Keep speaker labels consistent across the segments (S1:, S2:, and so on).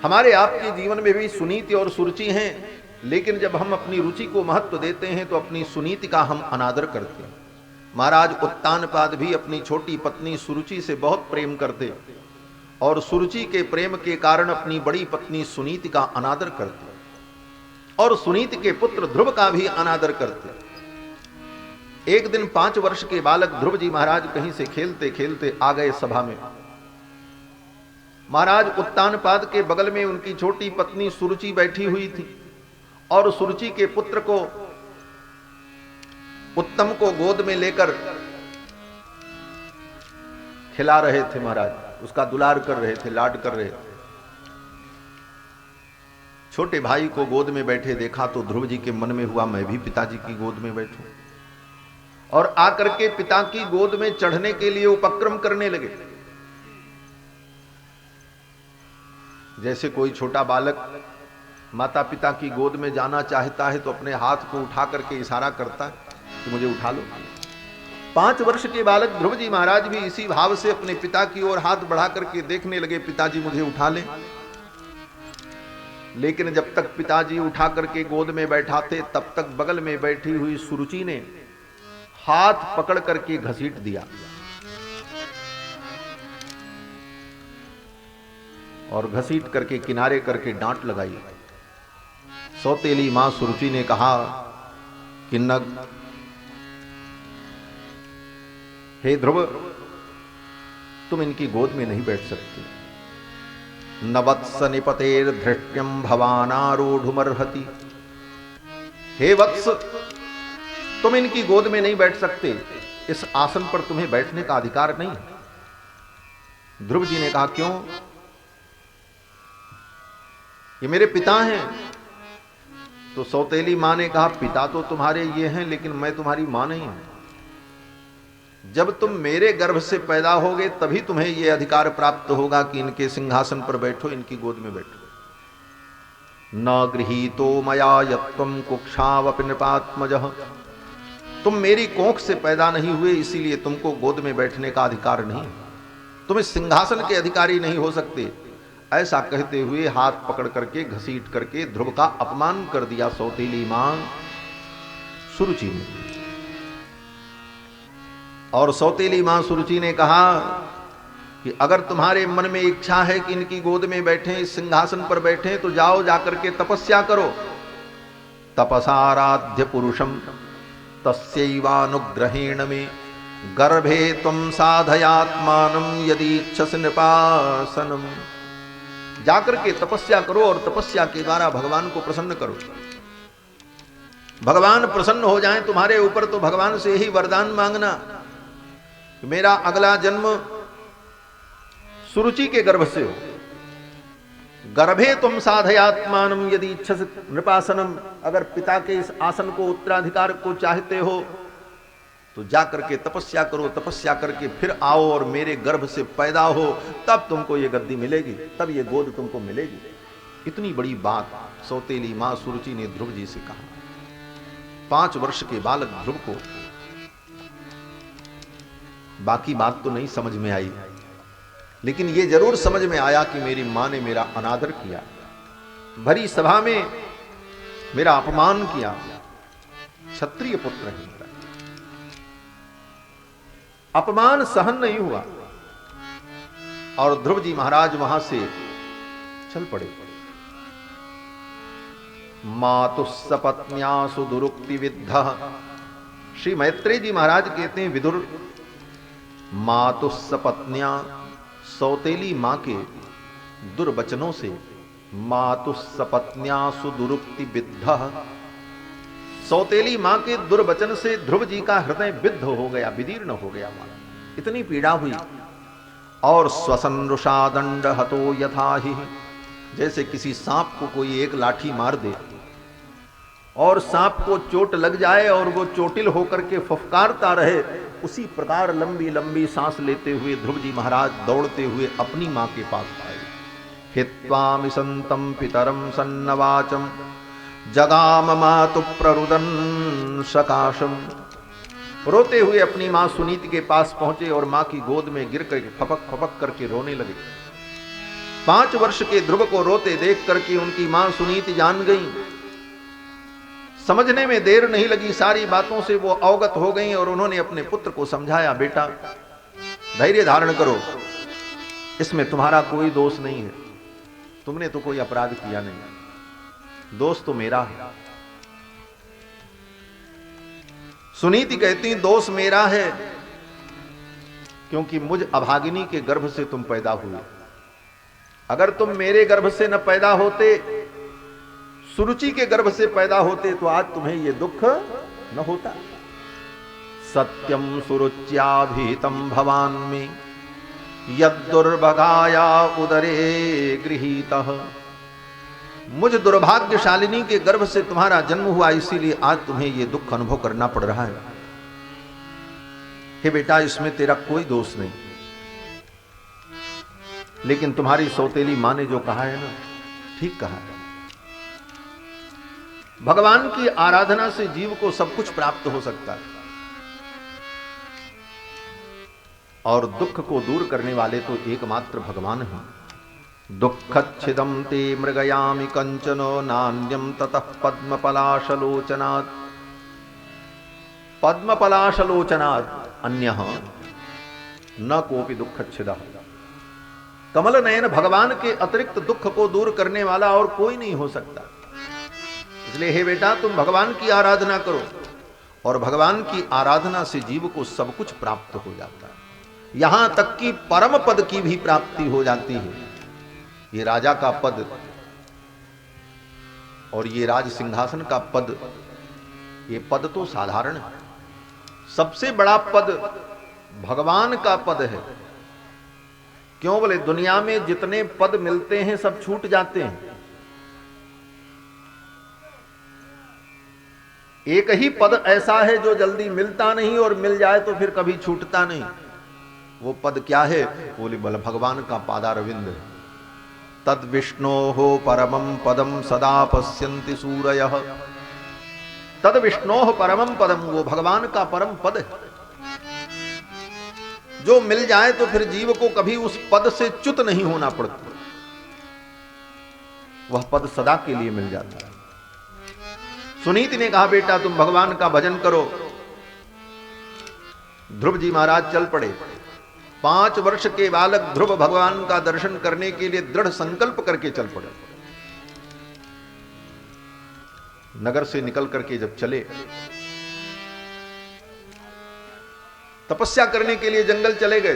S1: हमारे आपके जीवन में भी सुनीति और सुरुचि हैं, लेकिन जब हम अपनी रुचि को महत्व देते हैं तो अपनी सुनीति का हम अनादर करते हैं। महाराज उत्तानपाद भी अपनी छोटी पत्नी सुरुचि से बहुत प्रेम करते और सुरुचि के प्रेम के कारण अपनी बड़ी पत्नी सुनीति का अनादर करते और सुनीति के पुत्र ध्रुव का भी अनादर करते। एक दिन 5 वर्ष के बालक ध्रुव जी महाराज कहीं से खेलते खेलते आ गए सभा में। महाराज उत्तानपाद के बगल में उनकी छोटी पत्नी सुरुचि बैठी हुई थी और सुरुचि के पुत्र को, उत्तम को गोद में लेकर खिला रहे थे महाराज, उसका दुलार कर रहे थे, लाड कर रहे थे। छोटे भाई को गोद में बैठे देखा तो ध्रुव जी के मन में हुआ मैं भी पिताजी की गोद में बैठूं, और आकर के पिता की गोद में चढ़ने के लिए उपक्रम करने लगे। जैसे कोई छोटा बालक माता पिता की गोद में जाना चाहता है तो अपने हाथ को उठा करके इशारा करता है कि मुझे उठा लो। 5 वर्ष के बालक ध्रुव जी महाराज भी इसी भाव से अपने पिता की ओर हाथ बढ़ा करके देखने लगे, पिताजी मुझे उठा लें। लेकिन जब तक पिताजी उठा करके गोद में बैठाते तब तक बगल में बैठी हुई सुरुचि ने हाथ पकड़ करके घसीट दिया और घसीट करके किनारे करके डांट लगाई। सौतेली मां सुरुचि ने कहा कि नग, हे ध्रुव, तुम इनकी गोद में नहीं बैठ सकते। न वत्स निपतेर धृष्ट्यम भवानारूढ़ुमर्हति। हे वत्स, तुम इनकी गोद में नहीं बैठ सकते, इस आसन पर तुम्हें बैठने का अधिकार नहीं। ध्रुव जी ने कहा क्यों? ये मेरे पिता हैं। तो सौतेली मां ने कहा पिता तो तुम्हारे ये हैं, लेकिन मैं तुम्हारी मां नहीं हूं। जब तुम मेरे गर्भ से पैदा होगे तभी तुम्हें यह अधिकार प्राप्त होगा कि इनके सिंहासन पर बैठो, इनकी गोद में बैठो। न गृहीतो मया यत्वं कुक्षावपि नृपात्मजः। तुम मेरी कोख से पैदा नहीं हुए, इसीलिए तुमको गोद में बैठने का अधिकार नहीं। तुम इस सिंहासन के अधिकारी नहीं हो सकते। ऐसा कहते हुए हाथ पकड़ करके घसीट करके ध्रुव का अपमान कर दिया सौतेली मां सुरुचि ने। और सौतेली मां सुरुचि ने कहा कि अगर तुम्हारे मन में इच्छा है कि इनकी गोद में बैठे, इस सिंहासन पर बैठे, तो जाओ जाकर के तपस्या करो। तपसाराध्य पुरुषम तस्यैवानुग्रहेण में गर्भे त्वं साधयात्मानं यदि इच्छसि नृपासनम्। जाकर के तपस्या करो और तपस्या के द्वारा भगवान को प्रसन्न करो। भगवान प्रसन्न हो जाएं तुम्हारे ऊपर तो भगवान से ही वरदान मांगना, मेरा अगला जन्म सुरुचि के गर्भ से हो। गर्भे तुम साधयात्मानम यदि इच्छसि नृपासनम। अगर पिता के इस आसन को, उत्तराधिकार को चाहते हो तो जाकर के तपस्या करो, तपस्या करके फिर आओ और मेरे गर्भ से पैदा हो, तब तुमको ये गद्दी मिलेगी, तब ये गोद तुमको मिलेगी। इतनी बड़ी बात सौतेली मां सुरुचि ने ध्रुव जी से कहा। 5 वर्ष के बालक ध्रुव को बाकी बात तो नहीं समझ में आई, लेकिन ये जरूर समझ में आया कि मेरी मां ने मेरा अनादर किया, भरी सभा में मेरा अपमान किया। क्षत्रिय पुत्र है, अपमान सहन नहीं हुआ और ध्रुव जी महाराज वहां से चल पड़े। मातुस्सपत्न्यासु दुरुक्ति विद्धः। श्री मैत्रेय जी महाराज कहते हैं, विदुर, मातुस्सपत्न्या, सौतेली मां के दुर्वचनों से, मातुस्सपत्न्यासु दुरुक्ति विद्धः, सौतेली मां के दुर्वचन से ध्रुव जी का हृदय विद्ध हो गया, विदीर्ण हो गया। इतनी पीड़ा हुई। और स्वसनरुषा दंड हतो यथा ही, जैसे किसी सांप को कोई एक लाठी मार दे और सांप को चोट लग जाए और वो चोटिल होकर के फुफकारता रहे, उसी प्रकार लंबी लंबी सांस लेते हुए ध्रुव जी महाराज दौड़ते हुए अपनी मां के पास आए। हित्वामि संतम पितरम सन्नवाचम जगाम मातु प्ररुदन सकाशम। रोते हुए अपनी मां सुनीति के पास पहुंचे और मां की गोद में गिर कर फपक फपक करके रोने लगे। 5 वर्ष के ध्रुव को रोते देख करके उनकी मां सुनीति जान गई। समझने में देर नहीं लगी, सारी बातों से वो अवगत हो गई और उन्होंने अपने पुत्र को समझाया, बेटा धैर्य धारण करो, इसमें तुम्हारा कोई दोष नहीं है, तुमने तो कोई अपराध किया नहीं, दोष तो मेरा है। सुनीति कहती दोष मेरा है क्योंकि मुझ अभागिनी के गर्भ से तुम पैदा हुए, अगर तुम मेरे गर्भ से न पैदा होते, सुरुचि के गर्भ से पैदा होते, तो आज तुम्हें यह दुख न होता। सत्यम सुरुच्याभीतम भवान में यद्दुर्भगाया उदरे गृहीतः। मुझ दुर्भाग्यशालिनी के गर्भ से तुम्हारा जन्म हुआ, इसीलिए आज तुम्हें यह दुख अनुभव करना पड़ रहा है। हे बेटा, इसमें तेरा कोई दोष नहीं, लेकिन तुम्हारी सौतेली मां ने जो कहा है ना, ठीक कहा है। भगवान की आराधना से जीव को सब कुछ प्राप्त हो सकता है, और दुख को दूर करने वाले तो एकमात्र भगवान हैं। दुःखच्छिदं ते मृगयामि कंचनो नान्यं ततः पद्मपलाशलोचनात्। पद्मपलाशलोचनात् अन्यः न कोपि दुःखच्छिदः। कमल नयन भगवान के अतिरिक्त दुख को दूर करने वाला और कोई नहीं हो सकता। इसलिए हे बेटा, तुम भगवान की आराधना करो, और भगवान की आराधना से जीव को सब कुछ प्राप्त हो जाता है, यहां तक कि परम पद की भी प्राप्ति हो जाती है। ये राजा का पद और ये राज सिंहासन का पद, ये पद तो साधारण है, सबसे बड़ा पद भगवान का पद है। क्यों बोले, दुनिया में जितने पद मिलते हैं सब छूट जाते हैं, एक ही पद ऐसा है जो जल्दी मिलता नहीं, और मिल जाए तो फिर कभी छूटता नहीं। वो पद क्या है? बोले बल भगवान का पादारविंद है। तद विष्णोः परमं पदम सदा पश्यन्ति सूरयः। तद विष्णोः परमं पदम, वो भगवान का परम पद है, जो मिल जाए तो फिर जीव को कभी उस पद से च्युत नहीं होना पड़ता, वह पद सदा के लिए मिल जाता है। सुनीति ने कहा, बेटा तुम भगवान का भजन करो। ध्रुव जी महाराज चल पड़े। 5 वर्ष के बालक ध्रुव भगवान का दर्शन करने के लिए दृढ़ संकल्प करके चल पड़े। नगर से निकल करके जब चले, तपस्या करने के लिए जंगल चले गए।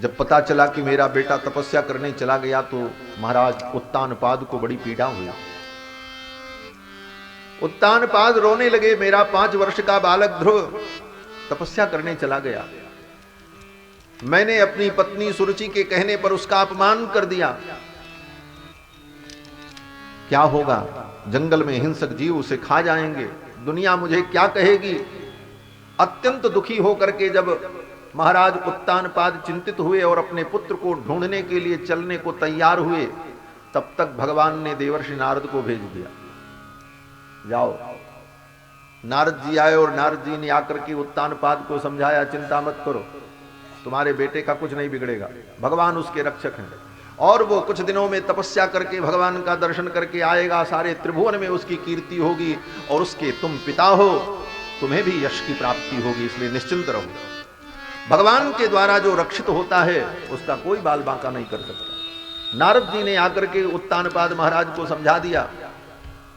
S1: जब पता चला कि मेरा बेटा तपस्या करने चला गया, तो महाराज उत्तानपाद को बड़ी पीड़ा हुई। उत्तानपाद रोने लगे, मेरा 5 वर्ष का बालक ध्रुव तपस्या करने चला गया, मैंने अपनी पत्नी सुरुचि के कहने पर उसका अपमान कर दिया, क्या होगा? जंगल में हिंसक जीव उसे खा जाएंगे, दुनिया मुझे क्या कहेगी? अत्यंत दुखी होकर के जब महाराज उत्तानपाद चिंतित हुए और अपने पुत्र को ढूंढने के लिए चलने को तैयार हुए, तब तक भगवान ने देवर्षि नारद को भेज दिया, जाओ। नारद जी आए और नारद जी ने आकर के उत्तानपाद को समझाया, चिंता मत करो, तुम्हारे बेटे का कुछ नहीं बिगड़ेगा, भगवान उसके रक्षक हैं, और वो कुछ दिनों में तपस्या करके भगवान का दर्शन करके आएगा, सारे त्रिभुवन में उसकी कीर्ति होगी, और उसके तुम पिता हो, तुम्हें भी यश की प्राप्ति होगी, इसलिए निश्चिंत रहो। भगवान के द्वारा जो रक्षित होता है उसका कोई बाल बांका नहीं कर सकता। नारद जी ने आकर के उत्तानपाद महाराज को समझा दिया,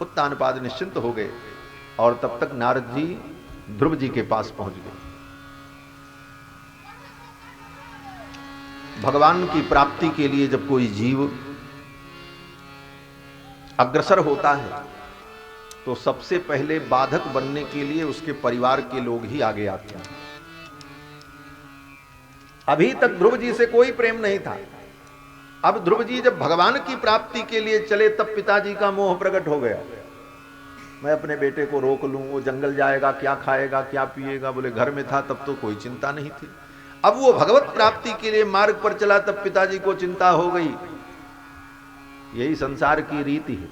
S1: उत्तानपाद निश्चिंत हो गए, और तब तक नारद जी ध्रुव जी के पास पहुंच गए। भगवान की प्राप्ति के लिए जब कोई जीव अग्रसर होता है, तो सबसे पहले बाधक बनने के लिए उसके परिवार के लोग ही आगे आते हैं। अभी तक ध्रुव जी से कोई प्रेम नहीं था, अब ध्रुव जी जब भगवान की प्राप्ति के लिए चले, तब पिताजी का मोह प्रकट हो गया, मैं अपने बेटे को रोक लूं, वो जंगल जाएगा, क्या खाएगा क्या पिएगा। बोले घर में था तब तो कोई चिंता नहीं थी, अब वो भगवत प्राप्ति के लिए मार्ग पर चला, तब पिताजी को चिंता हो गई। यही संसार की रीति है,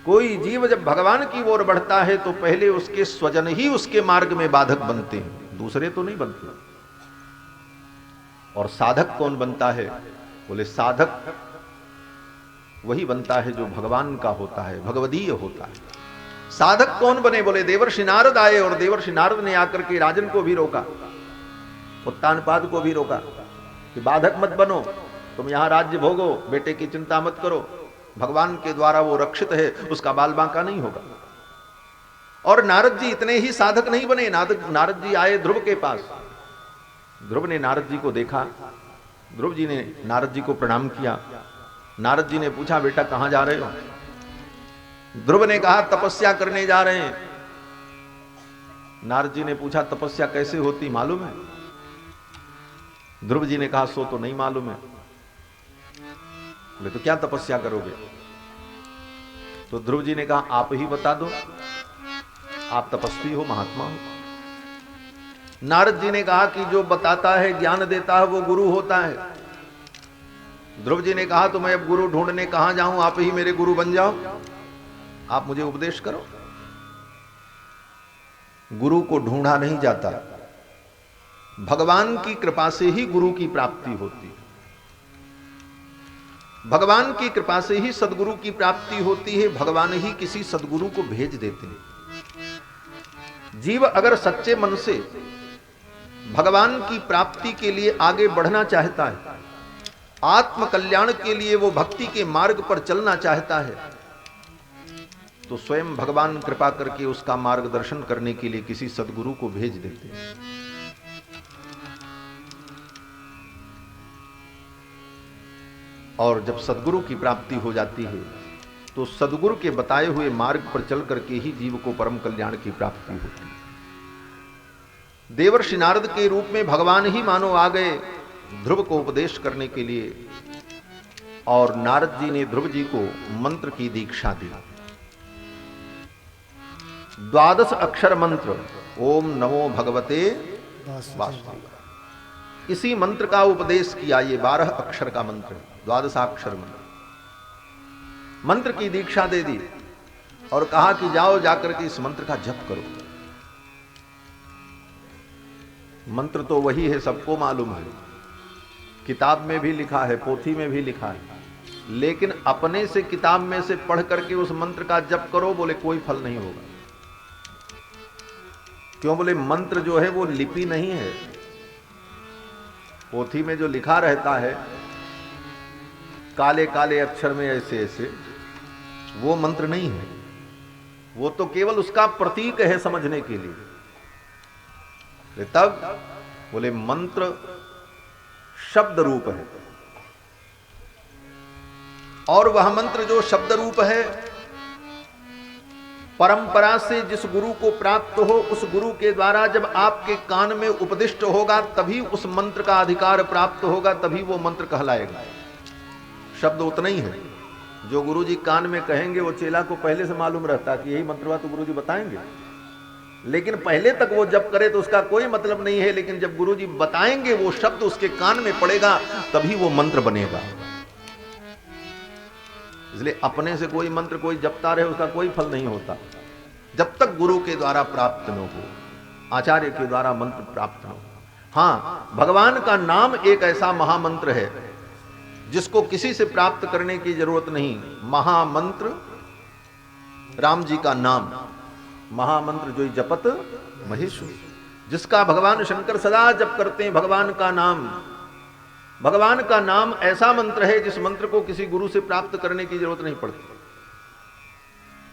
S1: कोई जीव जब भगवान की ओर बढ़ता है तो पहले उसके स्वजन ही उसके मार्ग में बाधक बनते हैं, दूसरे तो नहीं बनते। और साधक कौन बनता है? बोले साधक वही बनता है जो भगवान का होता है, भगवदीय होता है। साधक कौन बने? बोले देवर्षि नारद आए और देवर्षि नारद ने आकर के राजन को भी रोका, उत्तानपाद को भी रोका कि बाधक मत बनो, तुम यहां राज्य भोगो, बेटे की चिंता मत करो, भगवान के द्वारा वो रक्षित है, उसका बाल बांका नहीं होगा। और नारद जी इतने ही साधक नहीं बने। नारद जी आए ध्रुव के पास। ध्रुव ने नारद जी को देखा, ध्रुव जी ने नारद जी को प्रणाम किया। नारद जी ने पूछा बेटा कहां जा रहे हो? ध्रुव ने कहा तपस्या करने जा रहे हैं। नारद जी ने पूछा तपस्या कैसे होती मालूम है? ध्रुव जी ने कहा सो तो नहीं मालूम है। बोले तो क्या तपस्या करोगे? तो ध्रुव जी ने कहा आप ही बता दो, आप तपस्वी हो, महात्मा हो। नारद जी ने कहा कि जो बताता है, ज्ञान देता है, वो गुरु होता है। ध्रुव जी ने कहा तो मैं अब गुरु ढूंढने कहां जाऊं, आप ही मेरे गुरु बन जाओ, आप मुझे उपदेश करो। गुरु को ढूंढा नहीं जाता, भगवान की कृपा से ही गुरु की प्राप्ति होती है। भगवान की कृपा से ही सदगुरु की प्राप्ति होती है। भगवान ही किसी सदगुरु को भेज देते हैं। जीव अगर सच्चे मन से भगवान की प्राप्ति के लिए आगे बढ़ना चाहता है, आत्म कल्याण के लिए वो भक्ति के मार्ग पर चलना चाहता है, तो स्वयं भगवान कृपा करके उसका मार्गदर्शन करने के लिए किसी सदगुरु को भेज देते हैं। और जब सदगुरु की प्राप्ति हो जाती है तो सदगुरु के बताए हुए मार्ग पर चल करके ही जीव को परम कल्याण की प्राप्ति होती है। देवर्षि नारद के रूप में भगवान ही मानो आ गए ध्रुव को उपदेश करने के लिए, और नारद जी ने ध्रुव जी को मंत्र की दीक्षा दी। 12 अक्षर मंत्र, ओम नमो भगवते वासुदेवाय, इसी मंत्र का उपदेश किया। ये 12 अक्षर का मंत्र, 12 अक्षर मंत्र। मंत्र की दीक्षा दे दी और कहा कि जाओ जाकर के इस मंत्र का जप करो। मंत्र तो वही है, सबको मालूम है, किताब में भी लिखा है, पोथी में भी लिखा है, लेकिन अपने से किताब में से पढ़ करके उस मंत्र का जप करो, बोले कोई फल नहीं होगा। क्यों? बोले मंत्र जो है वो लिपि नहीं है। पोथी में जो लिखा रहता है काले काले अक्षर में ऐसे ऐसे, वो मंत्र नहीं है। वो तो केवल उसका प्रतीक है समझने के लिए। तब बोले मंत्र शब्द रूप है, और वह मंत्र जो शब्द रूप है, परंपरा से जिस गुरु को प्राप्त हो, उस गुरु के द्वारा जब आपके कान में उपदिष्ट होगा तभी उस मंत्र का अधिकार प्राप्त होगा, तभी वो मंत्र कहलाएगा। शब्द उतना ही है, जो गुरु जी कान में कहेंगे वो चेला को पहले से मालूम रहता कि यही मंत्र हुआ तो गुरु जी बताएंगे, लेकिन पहले तक वो जब करे तो उसका कोई मतलब नहीं है। लेकिन जब गुरु जी बताएंगे, वो शब्द उसके कान में पड़ेगा, तभी वो मंत्र बनेगा। इसलिए अपने से कोई मंत्र कोई जपता रहे, उसका कोई फल नहीं होता जब तक गुरु के द्वारा प्राप्त न हो, आचार्य के द्वारा मंत्र प्राप्त न हो। हां, भगवान का नाम एक ऐसा महामंत्र है जिसको किसी से प्राप्त करने की जरूरत नहीं। महामंत्र राम जी का नाम, महामंत्र जो जपत महेश्वर, जिसका भगवान शंकर सदा जप करते हैं। भगवान का नाम, भगवान का नाम ऐसा मंत्र है जिस मंत्र को किसी गुरु से प्राप्त करने की जरूरत नहीं पड़ती।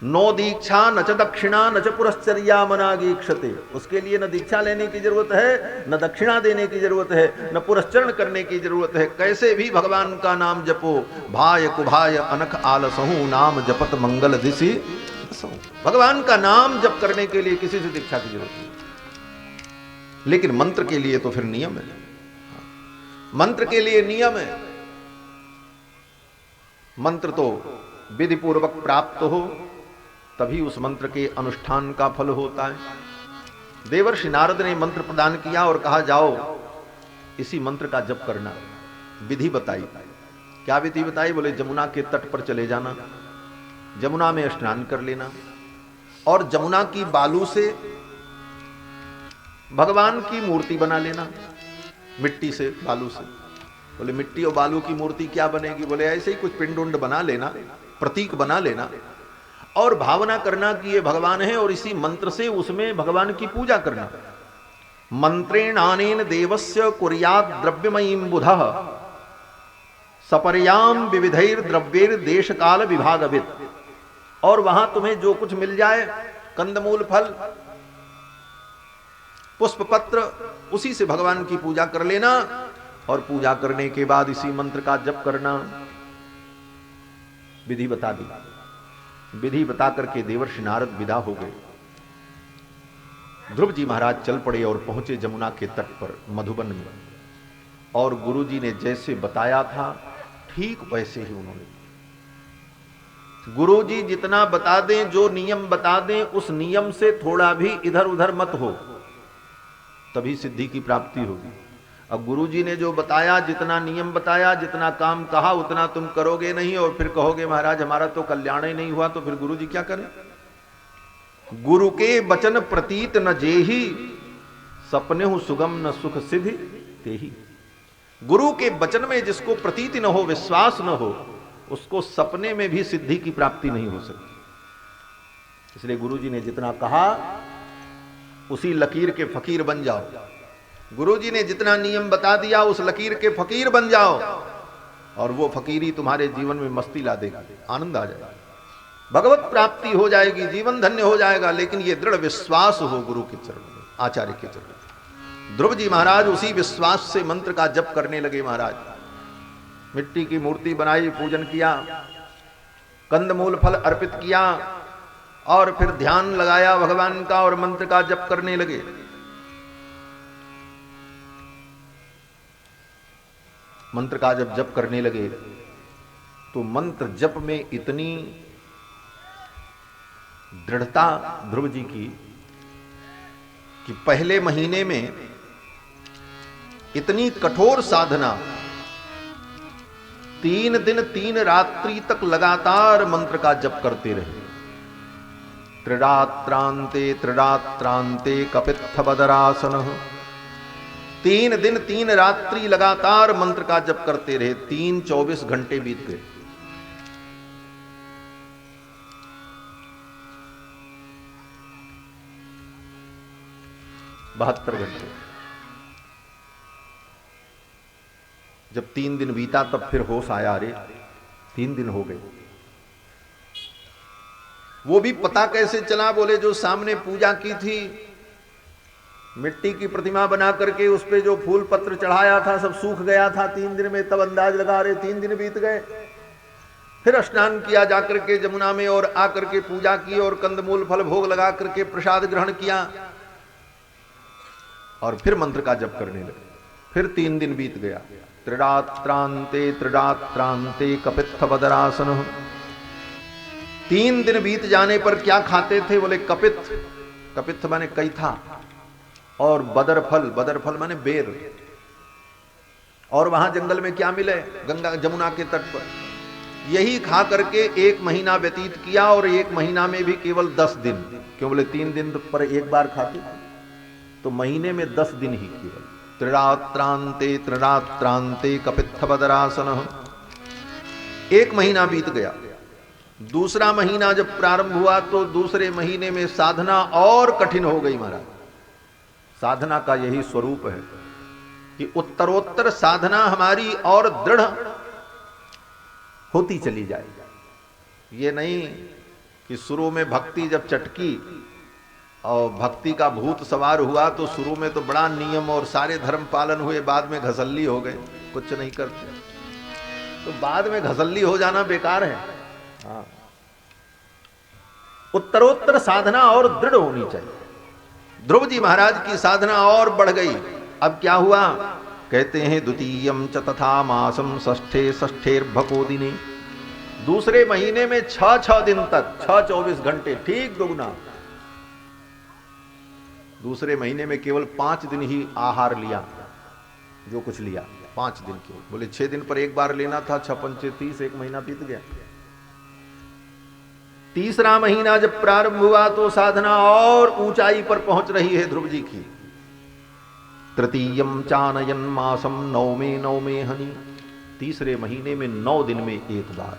S1: नो दीक्षा न च दक्षिणा न च पुरश्चर्या मनागीक्षते, उसके लिए न दीक्षा लेने की जरूरत है, न दक्षिणा देने की जरूरत है, न पुरस्चरण करने की जरूरत है। कैसे भी भगवान का नाम जपो, भाय कुभाय अनख आलसहु, नाम जपत मंगल दिशि। भगवान का नाम जप करने के लिए किसी से दीक्षा की जरूरत नहीं, लेकिन मंत्र के लिए तो फिर नियम है। मंत्र के लिए नियम है। मंत्र तो विधि पूर्वक प्राप्त हो तभी उस मंत्र के अनुष्ठान का फल होता है। देवर्षि नारद ने मंत्र प्रदान किया और कहा जाओ इसी मंत्र का जप करना। विधि बताई। क्या विधि बताई? बोले जमुना के तट पर चले जाना, जमुना में स्नान कर लेना और जमुना की बालू से भगवान की मूर्ति बना लेना, मिट्टी से, बालू से। बोले मिट्टी और बालू की मूर्ति क्या बनेगी? बोले ऐसे ही कुछ पिंड उंड बना लेना, प्रतीक बना लेना और भावना करना कि ये भगवान है, और इसी मंत्र से उसमें भगवान की पूजा करना। मंत्रेणानेन देवस्य कुर्यात् द्रव्यमयीं बुधः सपर्याम विविधैर द्रव्यैर देश काल विभागविद। और वहां तुम्हें जो कुछ मिल जाए, कंदमूल, फल, पुष्प, पत्र, उसी से भगवान की पूजा कर लेना। और पूजा करने के बाद इसी मंत्र का जप करना। विधि बता दी। विधि बता करके देवर्षि नारद विदा हो गए। ध्रुव जी महाराज चल पड़े और पहुंचे जमुना के तट पर मधुबन में। और गुरु जी ने जैसे बताया था ठीक वैसे ही उन्होंने, गुरु जी जितना बता दें, जो नियम बता दें, उस नियम से थोड़ा भी इधर उधर मत हो, तभी सिद्धि की प्राप्ति होगी। अब गुरु जी ने जो बताया, जितना नियम बताया, जितना काम कहा, उतना तुम करोगे नहीं और फिर कहोगे महाराज हमारा तो कल्याण ही नहीं हुआ, तो फिर गुरु जी क्या करें? गुरु के वचन प्रतीत न जेही सपने हूं सुगम न सुख सिद्धि तेही। गुरु के वचन में जिसको प्रतीति न हो, विश्वास न हो, उसको सपने में भी सिद्धि की प्राप्ति नहीं हो सकती। इसलिए गुरु जी ने जितना कहा उसी लकीर के फकीर बन जाओ। गुरु जी ने जितना नियम बता दिया उस लकीर के फकीर बन जाओ, और वो फकीरी तुम्हारे जीवन में मस्ती ला देगा, आनंद आ जाएगा, भगवत प्राप्ति हो जाएगी, जीवन धन्य हो जाएगा। लेकिन ये दृढ़ विश्वास हो गुरु के चरण में, आचार्य के चरण में। ध्रुव जी महाराज उसी विश्वास से मंत्र का जप करने लगे। महाराज मिट्टी की मूर्ति बनाई, पूजन किया, कंदमूल फल अर्पित किया, और फिर ध्यान लगाया भगवान का और मंत्र का जप करने लगे। मंत्र का जब जप करने लगे तो मंत्र जप में इतनी दृढ़ता ध्रुव जी की कि पहले महीने में इतनी कठोर साधना, 3 दिन 3 रात्रि तक लगातार मंत्र का जप करते रहे। त्रिरात्रांते कपित्थ बदरासन, 3 दिन 3 रात्रि लगातार मंत्र का जप करते रहे। 24 घंटे बीत गए। बहत्तर घंटे। जब 3 दिन बीता तब फिर होश आया, अरे 3 दिन हो गए। वो भी पता कैसे चला? बोले जो सामने पूजा की थी, मिट्टी की प्रतिमा बना करके उस पे जो फूल पत्र चढ़ाया था सब सूख गया था 3 दिन में। तब अंदाज लगा रहे 3 दिन बीत गए। फिर स्नान किया जाकर के जमुना में और आकर के पूजा की और कंदमूल फल भोग लगा करके प्रसाद ग्रहण किया और फिर मंत्र का जप करने लगे। फिर 3 दिन बीत गया। त्रिरात्रांते कपित्थ बदरासन। 3 दिन बीत जाने पर क्या खाते थे? बोले कपित्थ। कपित्थ माने कैथा, और बदरफल माने बेर। और वहां जंगल में क्या मिले? गंगा जमुना के तट पर। यही खा करके 1 महीना व्यतीत किया, और 1 महीना में भी केवल 10 दिन। क्यों? बोले 3 दिन पर एक बार खाते, तो महीने में 10 दिन ही केवल। त्रिरात्रांते कपित्थ बदरासन। 1 महीना बीत गया। दूसरा महीना जब प्रारंभ हुआ तो दूसरे महीने में साधना और कठिन हो गई। महाराज साधना का यही स्वरूप है कि उत्तरोत्तर साधना हमारी और दृढ़ होती चली जाएगी। ये नहीं कि शुरू में भक्ति जब चटकी और भक्ति का भूत सवार हुआ तो शुरू में तो बड़ा नियम और सारे धर्म पालन हुए, बाद में घसल्ली हो गए, कुछ नहीं करते। तो बाद में घसल्ली हो जाना बेकार है। हाँ, उत्तरोत्तर साधना और दृढ़ होनी चाहिए। ध्रुव जी महाराज की साधना और बढ़ गई। अब क्या हुआ? कहते हैं द्वितीयम च तथा मासम षष्ठेर्भको दिने। दूसरे महीने में 6 दिन तक 24 घंटे ठीक दुगना। दूसरे महीने में केवल 5 दिन ही आहार लिया, जो कुछ लिया 5 दिन केवल। बोले 6 दिन पर एक बार लेना था, 6 पंचे 30, 1 महीना बीत गया। तीसरा महीना जब प्रारंभ हुआ तो साधना और ऊंचाई पर पहुंच रही है ध्रुव जी की। तृतीयम चानयन मासम नवमे हनि। तीसरे महीने में 9 दिन में एक बार,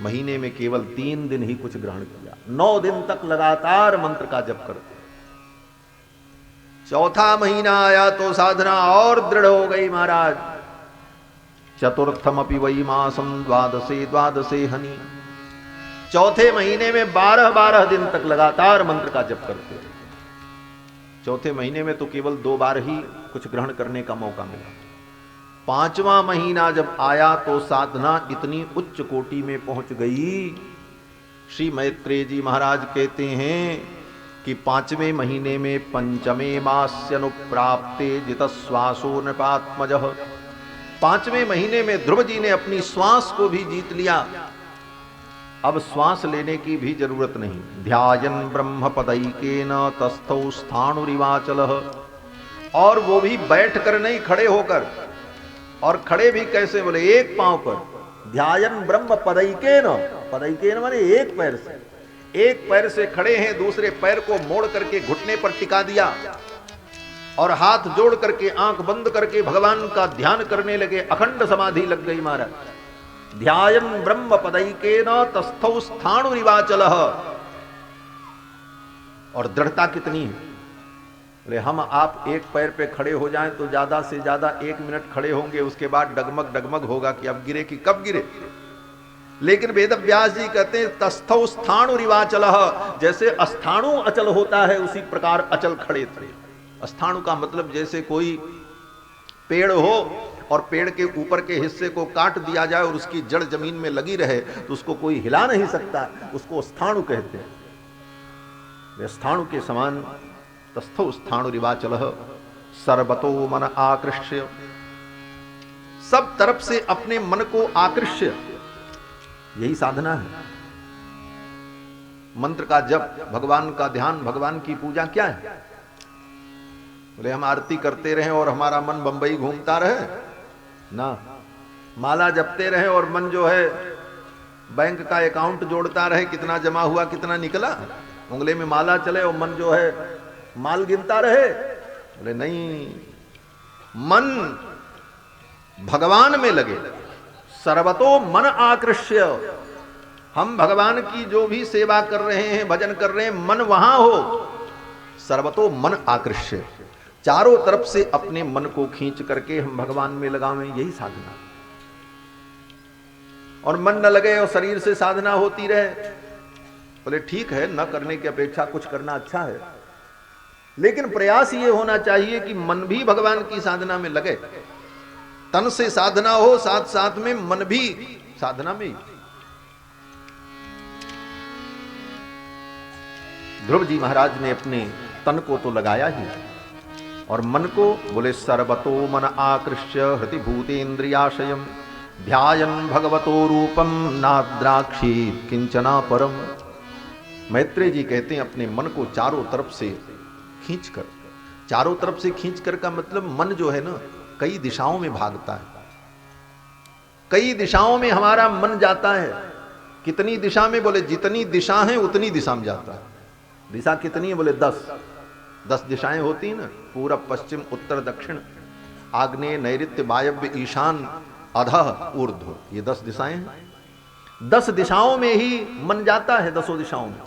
S1: महीने में केवल 3 दिन ही कुछ ग्रहण किया, 9 दिन तक लगातार मंत्र का जप करते। चौथा महीना आया तो साधना और दृढ़ हो गई महाराज। चतुर्थम अपि वही मासम द्वादशे हनि, चौथे महीने में 12 दिन तक लगातार मंत्र का जप करते रहे। चौथे महीने में तो केवल 2 बार ही कुछ ग्रहण करने का मौका मिला। 5वां महीना जब आया तो साधना इतनी उच्च कोटि में पहुंच गई। श्री मैत्रेय जी महाराज कहते हैं कि 5वें महीने में पंचमे मास्यनुप्राप्ते जितश्वासो नृपात्मजः, 5वें महीने में ध्रुव जी ने अपनी श्वास को भी जीत लिया। अब श्वास लेने की भी जरूरत नहीं। ध्यायन् ब्रह्म पदैकेन तस्थौ स्थाणुरिवाचलः, और वो भी बैठ कर नहीं, खड़े होकर। और खड़े भी कैसे, बोले एक पांव पर। ध्यायन् ब्रह्म पदैकेन, पदैकेन माने एक पैर से, एक पैर से खड़े हैं, दूसरे पैर को मोड़ करके घुटने पर टिका दिया और हाथ जोड़ करके आंख बंद करके भगवान का ध्यान करने लगे। अखंड समाधि लग गई महाराज। ध्यायन् ब्रह्म पदैकेन तस्थौ स्थाणुरिवाचलः। और दृढ़ता कितनी है, बोले हम आप एक पैर पे खड़े हो जाएं तो ज्यादा से ज्यादा 1 मिनट खड़े होंगे, उसके बाद डगमग डगमग होगा कि अब गिरे कि कब गिरे। लेकिन वेद व्यास जी कहते हैं तस्थौ स्थाणुरिवाचलः, जैसे अस्थाणु अचल होता है उसी प्रकार अचल खड़े थे। अस्थाणु का मतलब जैसे कोई पेड़ हो और पेड़ के ऊपर के हिस्से को काट दिया जाए और उसकी जड़ जमीन में लगी रहे तो उसको कोई हिला नहीं सकता, उसको स्थाणु कहते हैं। स्थाणु के समान तस्थौ स्थाणुरिवाचलः सर्वतो मन आकृष्य, सब तरफ से अपने मन को आकृष्य, यही साधना है। मंत्र का जप, भगवान का ध्यान, भगवान की पूजा क्या है। बोले हम आरती करते रहे और हमारा मन बंबई घूमता रहे ना, माला जपते रहे और मन जो है बैंक का अकाउंट जोड़ता रहे, कितना जमा हुआ कितना निकला, उंगली में माला चले और मन जो है माल गिनता रहे। बोले नहीं, मन भगवान में लगे। सर्वतो मन आकृष्य, हम भगवान की जो भी सेवा कर रहे हैं, भजन कर रहे हैं, मन वहां हो। सर्वतो मन आकृष्य, चारों तरफ से अपने मन को खींच करके हम भगवान में लगावें, यही साधना। और मन न लगे और शरीर से साधना होती रहे, बोले ठीक है, न करने की अपेक्षा कुछ करना अच्छा है, लेकिन प्रयास ये होना चाहिए कि मन भी भगवान की साधना में लगे। तन से साधना हो, साथ साथ में मन भी साधना में। ध्रुव जी महाराज ने अपने तन को तो लगाया ही, और मन को बोले सर्वतो मन आकृष्य हृति भूतेन्द्रियाशयम ध्यायन् भगवतो रूपम नाद्राक्षी किंचना परम। मैत्रेय जी कहते हैं अपने मन को चारों तरफ से खींचकर, चारों तरफ से खींचकर का मतलब मन जो है ना कई दिशाओं में भागता है, कई दिशाओं में हमारा मन जाता है। कितनी दिशा में, बोले जितनी दिशा है उतनी दिशा में जाता है। दिशा कितनी है, बोले 10 दिशाएं होती हैं ना, पूरब पश्चिम उत्तर दक्षिण आग्नेय नैऋत्य वायव्य ईशान अधः ऊर्ध्व, ये 10 दिशाएं हैं। 10 दिशाओं में ही मन जाता है, 10 दिशाओं में।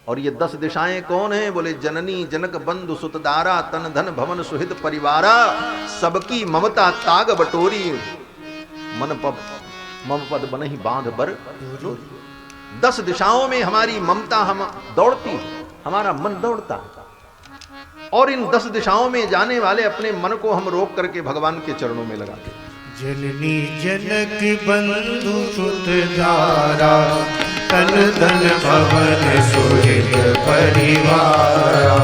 S1: और ये 10 दिशाएं कौन है, बोले जननी जनक बंधु सुतदारा तन धन भवन सुहित परिवारा सबकी ममता ताग बटोरी मन मम पद बन ही बांध बर। 10 दिशाओं में हमारी ममता हम दौड़ती है, हमारा मन दौड़ता है, और इन 10 दिशाओं में जाने वाले अपने मन को हम रोक करके भगवान के चरणों में लगाते हैं।
S2: जननी जनक बंधु सुतदारा तन धन भवन सुहित परिवारा।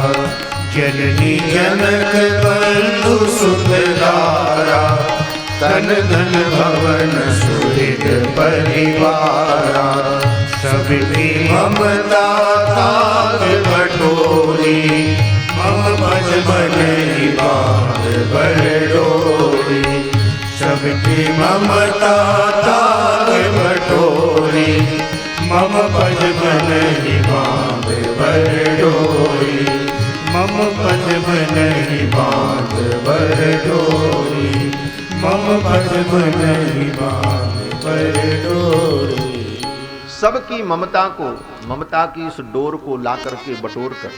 S2: जननी जनक बंधु सुतदारा तन धन भवन सुहित परिवारा। सबकी ममता ताग बटोरी मम पद बन बांध बरडोरी। सबकी ममता ताग बटोरी मम पद बन बांध बरडोरी। मम पद बन बांध बरडोरी। मम पद्म नहीं बांध पर डोरे।
S1: सबकी ममता को, ममता की इस डोर को ला करके बटोर कर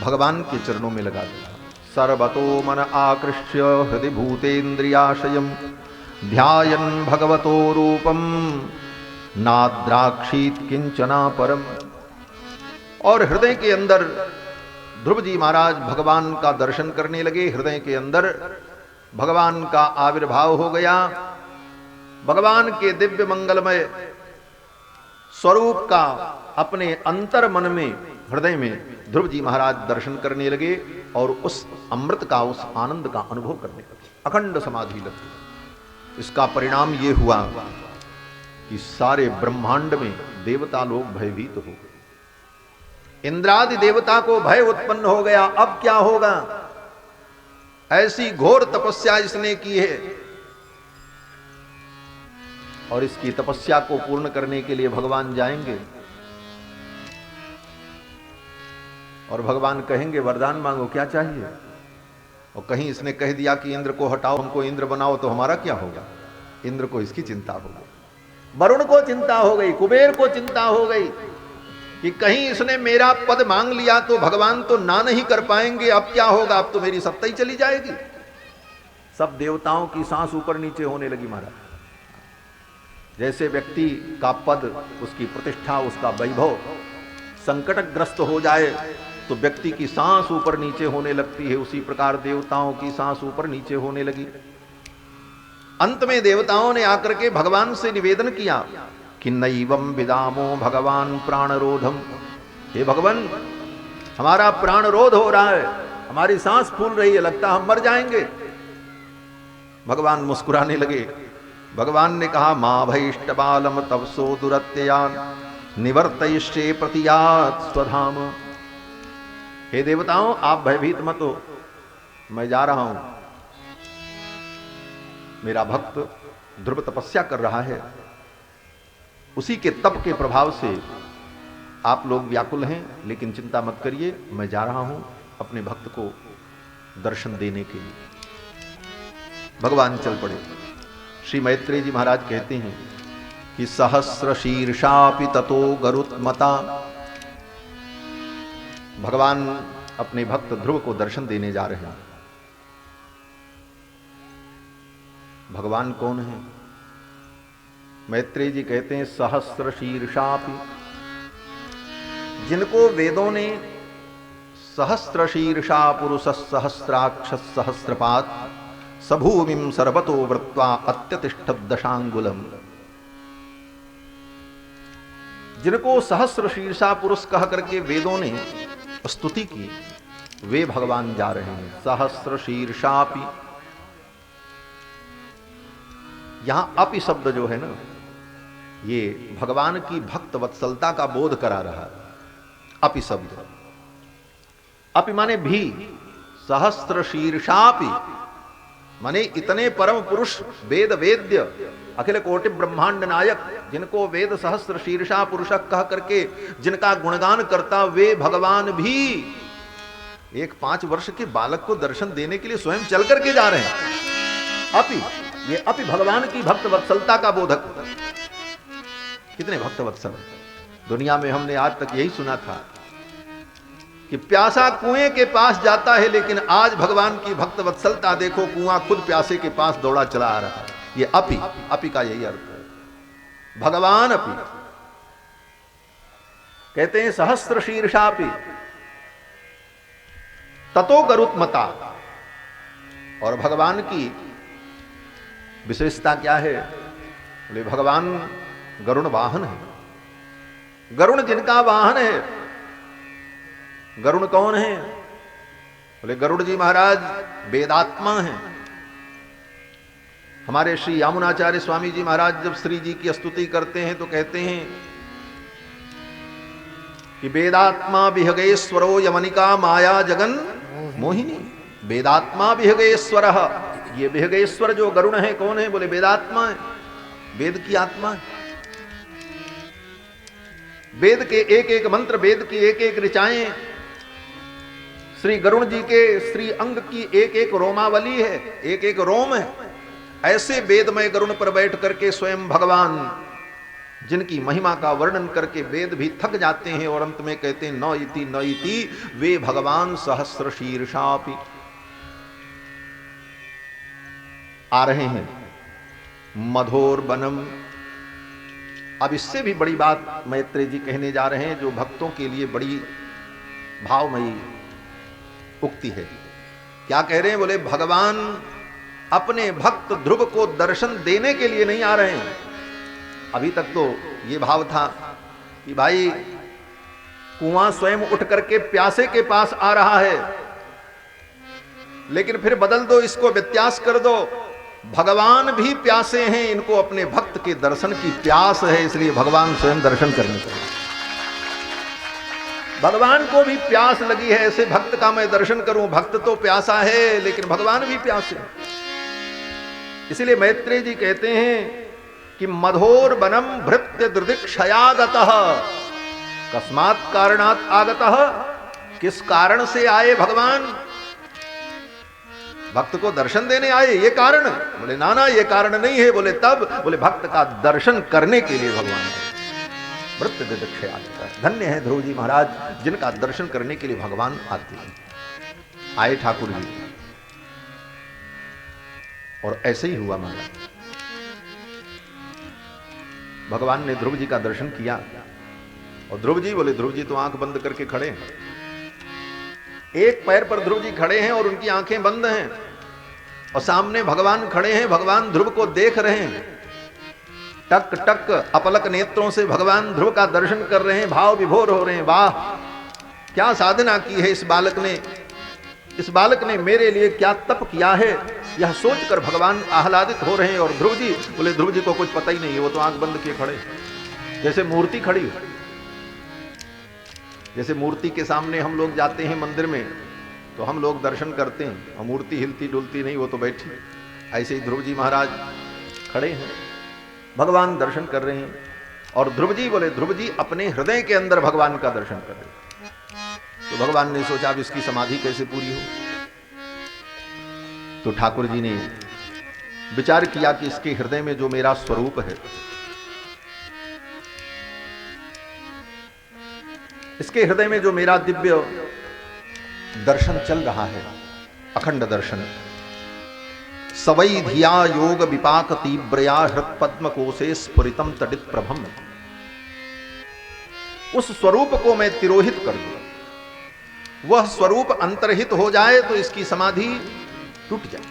S1: भगवान के चरणों में लगा दिया। सर्वतो मन आकृष्य हृदय भूतेन्द्रियाशयम् ध्यायन् भगवतो रूपम नाद्राक्षीत किंचना परम। और हृदय के अंदर ध्रुव जी महाराज भगवान का दर्शन करने लगे। हृदय के अंदर भगवान का आविर्भाव हो गया। भगवान के दिव्य मंगलमय स्वरूप का अपने अंतर मन में, हृदय में ध्रुव जी महाराज दर्शन करने लगे और उस अमृत का, उस आनंद का अनुभव करने लगे। अखंड समाधि लगी। इसका परिणाम ये हुआ कि सारे ब्रह्मांड में देवता लोग भयभीत हो गए। इंद्रादि देवता को भय उत्पन्न हो गया। अब क्या होगा? ऐसी घोर तपस्या इसने की है और इसकी तपस्या को पूर्ण करने के लिए भगवान जाएंगे और भगवान कहेंगे वरदान मांगो, क्या चाहिए? और कहीं इसने कह दिया कि इंद्र को हटाओ, हमको इंद्र बनाओ, तो हमारा क्या होगा? इंद्र को इसकी चिंता हो गई, वरुण को चिंता हो गई, कुबेर को चिंता हो गई कि कहीं इसने मेरा पद मांग लिया तो भगवान तो ना नहीं कर पाएंगे। अब क्या होगा? अब तो मेरी सत्ता ही चली जाएगी। सब देवताओं की सांस ऊपर नीचे होने लगी महाराज। जैसे व्यक्ति का पद, उसकी प्रतिष्ठा, उसका वैभव संकटग्रस्त हो जाए तो व्यक्ति की सांस ऊपर नीचे होने लगती है, उसी प्रकार देवताओं की सांस ऊपर नीचे होने लगी। अंत में देवताओं ने आकर के भगवान से निवेदन किया कि नैवम विदामो भगवान प्राणरोधम। हे भगवान, हमारा प्राणरोध हो रहा है, हमारी सांस फूल रही है, लगता हम मर जाएंगे। भगवान मुस्कुराने लगे। भगवान ने कहा मां भैष्ट बालम तपसो दुरत्यया निवर्तयिष्ये प्रतियात स्वधाम। हे देवताओं, आप भयभीत मत हो, मैं जा रहा हूं। मेरा भक्त ध्रुव तपस्या कर रहा है, उसी के तप के प्रभाव से आप लोग व्याकुल हैं, लेकिन चिंता मत करिए, मैं जा रहा हूं अपने भक्त को दर्शन देने के लिए। भगवान चल पड़े। श्री मैत्रेय जी महाराज कहते हैं कि सहस्र शीर्षापि ततो गरुत्मता। भगवान अपने भक्त ध्रुव को दर्शन देने जा रहे हैं। भगवान कौन है? मैत्रेय जी कहते हैं सहस्र शीर्षापि, जिनको वेदों ने सहस्र शीर्षा पुरुष सहस्राक्ष सहस्रपात सभूमिम सर्वतो वृत्वा अत्यतिष्ठ दशांगुलम, जिनको सहस्र शीर्षा पुरुष कह करके वेदों ने स्तुति की, वे भगवान जा रहे हैं। सहस्र शीर्षापि, यहां अपि शब्द जो है ना, ये भगवान की भक्त वत्सलता का बोध करा रहा है। अपि शब्द, अपि माने भी, सहस्र शीर्षापि माने इतने परम पुरुष, वेद वेद्य, अखिल कोटि ब्रह्मांड नायक, जिनको वेद सहस्र शीर्षा पुरुष कह करके जिनका गुणगान करता, वे भगवान भी एक 5 वर्ष के बालक को दर्शन देने के लिए स्वयं चल करके जा रहे हैं। अपि, ये अपि भगवान की भक्त वत्सलता का बोधक। कितने भक्त वत्सल दुनिया में, हमने आज तक यही सुना था कि प्यासा कुएं के पास जाता है, लेकिन आज भगवान की भक्त वत्सलता देखो, कुआं खुद प्यासे के पास दौड़ा चला आ रहा है। ये अपि, अपि का यही अर्थ है। भगवान अपि कहते हैं सहस्र शीर्षापि ततो गरुत्मता। और भगवान की विशेषता क्या है? बोले भगवान गरुण वाहन है। गरुण जिनका वाहन है। गरुण कौन है? बोले गरुड़ जी महाराज वेदात्मा हैं। हमारे श्री यामुनाचार्य स्वामी जी महाराज जब श्री जी की स्तुति करते हैं तो कहते हैं कि वेदात्मा विहगेश्वरो यमनिका माया जगन मोहिनी। वेदात्मा विहगेश्वर, ये विहगेश्वर जो गरुण है कौन है? बोले वेदात्मा है, वेद की आत्मा है। वेद के एक एक मंत्र, वेद की एक एक ऋचाएं, श्री गरुण जी के श्री अंग की एक एक रोमावली है, एक एक रोम है, ऐसे वेदमय गरुण पर बैठ करके स्वयं भगवान, जिनकी महिमा का वर्णन करके वेद भी थक जाते हैं और अंत में कहते हैं न इति वे भगवान सहस्र शीर्षापि आ रहे हैं मधोर बनम। अब इससे भी बड़ी बात मैत्रेय जी कहने जा रहे हैं, जो भक्तों के लिए बड़ी भावमयी उक्ति है। क्या कह रहे हैं? बोले भगवान अपने भक्त ध्रुव को दर्शन देने के लिए नहीं आ रहे हैं। अभी तक तो ये भाव था कि भाई कुआं स्वयं उठ करके प्यासे के पास आ रहा है, लेकिन फिर बदल दो, इसको व्यत्यास कर दो, भगवान भी प्यासे हैं, इनको अपने भक्त के दर्शन की प्यास है, इसलिए भगवान स्वयं दर्शन करने चले। भगवान को भी प्यास लगी है, ऐसे भक्त का मैं दर्शन करूं। भक्त तो प्यासा है, लेकिन भगवान भी प्यासे हैं। इसलिए मैत्रेय जी कहते हैं कि मधोर बनम भृत्य दृदिक्षयागतः, कस्मात् कारणात् आगतः, किस कारण से आए भगवान? भक्त को दर्शन देने आए, ये कारण? बोले ना ना, ये कारण नहीं है। बोले तब? बोले भक्त का दर्शन करने के लिए भगवान आए। भृत्य दृदिक्षयागतः, धन्य है ध्रुव जी महाराज, जिनका दर्शन करने के लिए भगवान आते हैं। आए ठाकुर जी, और ऐसे ही हुआ महाराज। भगवान ने ध्रुव जी का दर्शन किया, और ध्रुव जी बोले, ध्रुव जी तो आंख बंद करके खड़े हैं। एक पैर पर ध्रुव जी खड़े हैं और उनकी आंखें बंद हैं, और सामने भगवान खड़े हैं। भगवान ध्रुव को देख रहे हैं, टक टक अपलक नेत्रों से भगवान ध्रुव का दर्शन कर रहे हैं, भाव विभोर हो रहे हैं। वाह, क्या साधना की है इस बालक ने, इस बालक ने मेरे लिए क्या तप किया है, यह सोचकर भगवान आह्लादित हो रहे हैं। और ध्रुव जी बोले, ध्रुव जी को कुछ पता ही नहीं है, वो तो आंख बंद किए खड़े, जैसे मूर्ति खड़ी हो। जैसे मूर्ति के सामने हम लोग जाते हैं मंदिर में, तो हम लोग दर्शन करते हैं और मूर्ति हिलती डुलती नहीं, वो तो बैठी। ऐसे ही ध्रुव जी महाराज खड़े हैं, भगवान दर्शन कर रहे हैं। और ध्रुव जी बोले, ध्रुव जी अपने हृदय के अंदर भगवान का दर्शन कर रहे हैं। तो भगवान ने सोचा अब इसकी समाधि कैसे पूरी हो। तो ठाकुर जी ने विचार किया कि इसके हृदय में जो मेरा स्वरूप है, इसके हृदय में जो मेरा दिव्य दर्शन चल रहा है, अखंड दर्शन, सवै धिया योग विपाक तीव्रया हृत पद्म कोशे स्फुरितम तडित प्रभम, उस स्वरूप को मैं तिरोहित कर दूं, वह स्वरूप अंतर्हित हो जाए तो इसकी समाधि टूट जाए।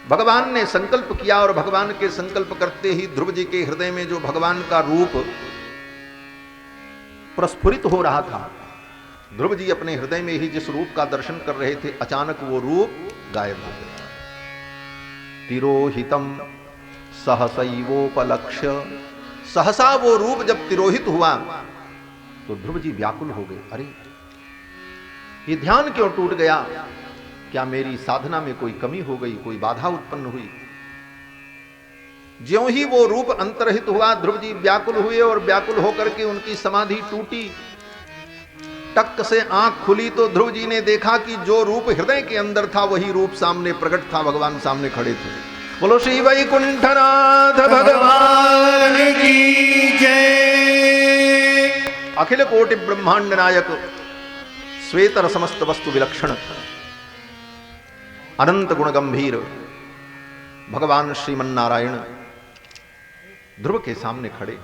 S1: भगवान ने संकल्प किया, और भगवान के संकल्प करते ही ध्रुव जी के हृदय में जो भगवान का रूप प्रस्फुरित हो रहा था, ध्रुव जी अपने हृदय में ही जिस रूप का दर्शन कर रहे थे, अचानक वो रूप गायब हो गया। तिरोहितम सहसैवोपलक्ष्य, सहसा वो रूप जब तिरोहित हुआ तो ध्रुव जी व्याकुल हो गए। अरे ये ध्यान क्यों टूट गया? क्या मेरी साधना में कोई कमी हो गई, कोई बाधा उत्पन्न हुई? ज्यों ही वो रूप अंतर्हित हुआ, ध्रुव जी व्याकुल हुए, और व्याकुल होकर के उनकी समाधि टूटी। टक से आंख खुली तो ध्रुव जी ने देखा कि जो रूप हृदय के अंदर था वही रूप सामने प्रकट था, भगवान सामने खड़े थे। बोलो श्री वैकुंठनाथ भगवान की जय। अखिल कोटि ब्रह्मांड नायक, श्वेतर समस्त वस्तु विलक्षण, अनंत गुण गंभीर भगवान श्रीमन नारायण ध्रुव के सामने खड़े।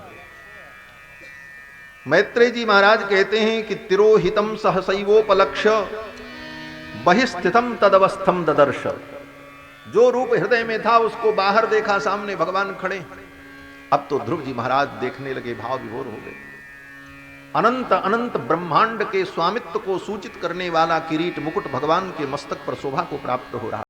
S1: मैत्रेय जी महाराज कहते हैं कि तिरोहितम सहसैवोपलक्ष्य बहिस्थितम तदवस्थम ददर्श, जो रूप हृदय में था उसको बाहर देखा, सामने भगवान खड़े। अब तो ध्रुव जी महाराज देखने लगे, भाव विभोर हो गए। अनंत अनंत ब्रह्मांड के स्वामित्व को सूचित करने वाला किरीट मुकुट भगवान के मस्तक पर शोभा को प्राप्त हो रहा